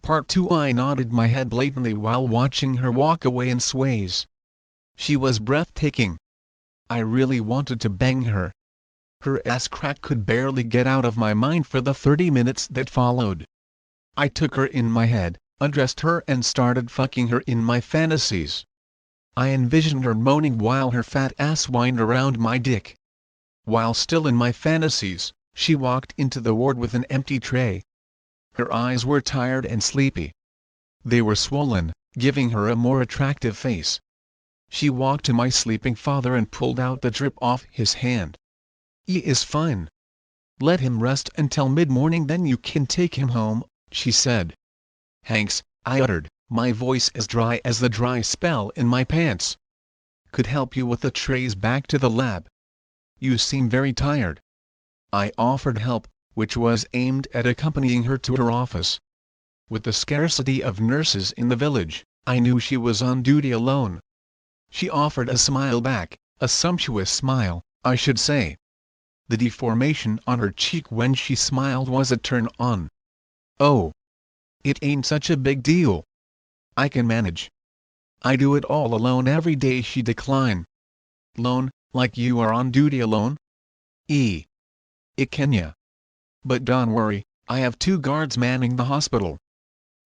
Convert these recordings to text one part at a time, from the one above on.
Part 2. I nodded my head blatantly while watching her walk away in sways. She was breathtaking. I really wanted to bang her. Her ass crack could barely get out of my mind for the 30 minutes that followed. I took her in my head, undressed her and started fucking her in my fantasies. I envisioned her moaning while her fat ass whined around my dick. While still in my fantasies, she walked into the ward with an empty tray. Her eyes were tired and sleepy. They were swollen, giving her a more attractive face. She walked to my sleeping father and pulled out the drip off his hand. "He is fine. Let him rest until mid-morning, then you can take him home," she said. "Hanks," I uttered, my voice as dry as the dry spell in my pants. "Could help you with the trays back to the lab. You seem very tired." I offered help, which was aimed at accompanying her to her office. With the scarcity of nurses in the village, I knew she was on duty alone. She offered a smile back, a sumptuous smile, I should say. The deformation on her cheek when she smiled was a turn-on. "Oh, it ain't such a big deal. I can manage. I do it all alone every day," she declined. "Lone, like you are on duty alone?" It can ya. But don't worry, I have 2 guards manning the hospital,"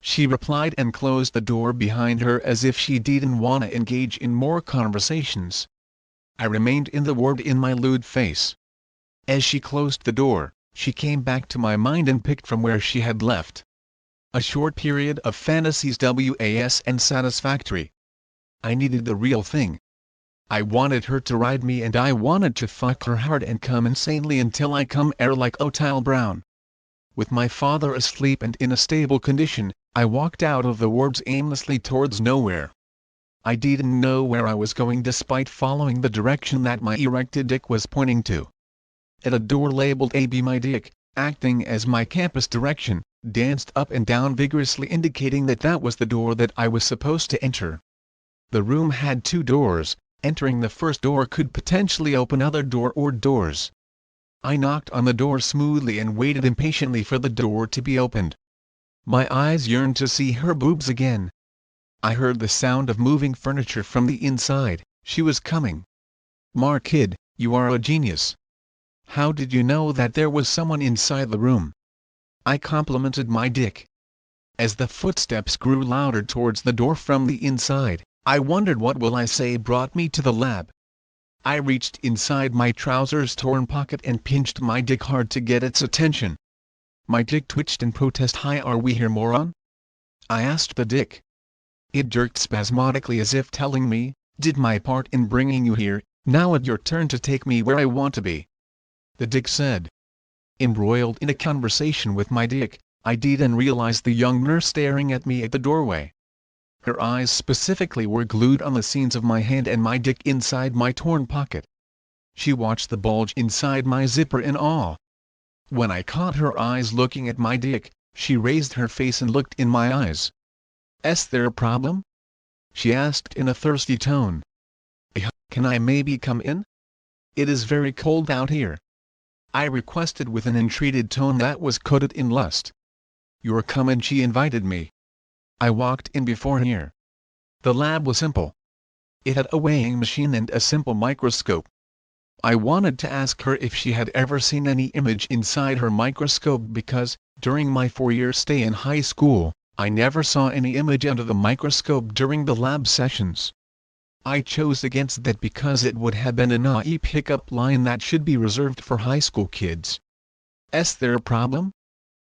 she replied and closed the door behind her as if she didn't wanna engage in more conversations. I remained in the ward in my lewd face. As she closed the door, she came back to my mind and picked from where she had left. A short period of fantasies was and satisfactory. I needed the real thing. I wanted her to ride me and I wanted to fuck her hard and come insanely until I come air like Otile Brown. With my father asleep and in a stable condition, I walked out of the wards aimlessly towards nowhere. I didn't know where I was going despite following the direction that my erected dick was pointing to. At a door labeled AB, my dick, acting as my campus direction, danced up and down vigorously, indicating that that was the door that I was supposed to enter. The room had 2 doors. Entering the first door could potentially open other door or doors. I knocked on the door smoothly and waited impatiently for the door to be opened. My eyes yearned to see her boobs again. I heard the sound of moving furniture from the inside. She was coming. "Mar kid, you are a genius. How did you know that there was someone inside the room?" I complimented my dick. As the footsteps grew louder towards the door from the inside, I wondered what will I say brought me to the lab. I reached inside my trousers' torn pocket and pinched my dick hard to get its attention. My dick twitched in protest. "Hi, are we here, moron?" I asked the dick. It jerked spasmodically as if telling me, "Did my part in bringing you here, now it's your turn to take me where I want to be," the dick said. Embroiled in a conversation with my dick, I didn't realize the young nurse staring at me at the doorway. Her eyes specifically were glued on the scenes of my hand and my dick inside my torn pocket. She watched the bulge inside my zipper in awe. When I caught her eyes looking at my dick, she raised her face and looked in my eyes. "Is there a problem?" she asked in a thirsty tone. "Can I maybe come in? It is very cold out here," I requested with an entreated tone that was coated in lust. "You're comin'," she invited me. I walked in before her. The lab was simple. It had a weighing machine and a simple microscope. I wanted to ask her if she had ever seen any image inside her microscope because, during my 4-year stay in high school, I never saw any image under the microscope during the lab sessions. I chose against that because it would have been a naive pickup line that should be reserved for high school kids. "Is there a problem?"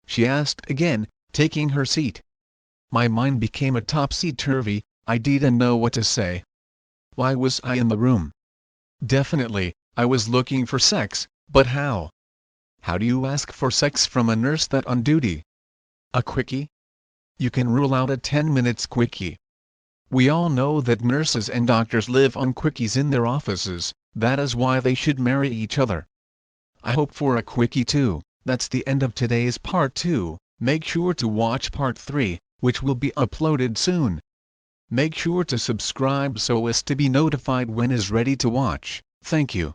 she asked again, taking her seat. My mind became a topsy-turvy. I didn't know what to say. Why was I in the room? Definitely, I was looking for sex, but how? How do you ask for sex from a nurse that's on duty? A quickie? You can rule out a 10 minutes quickie. We all know that nurses and doctors live on quickies in their offices. That is why they should marry each other. I hope for a quickie too. That's the end of today's part 2. Make sure to watch part 3, which will be uploaded soon. Make sure to subscribe so as to be notified when is ready to watch. Thank you.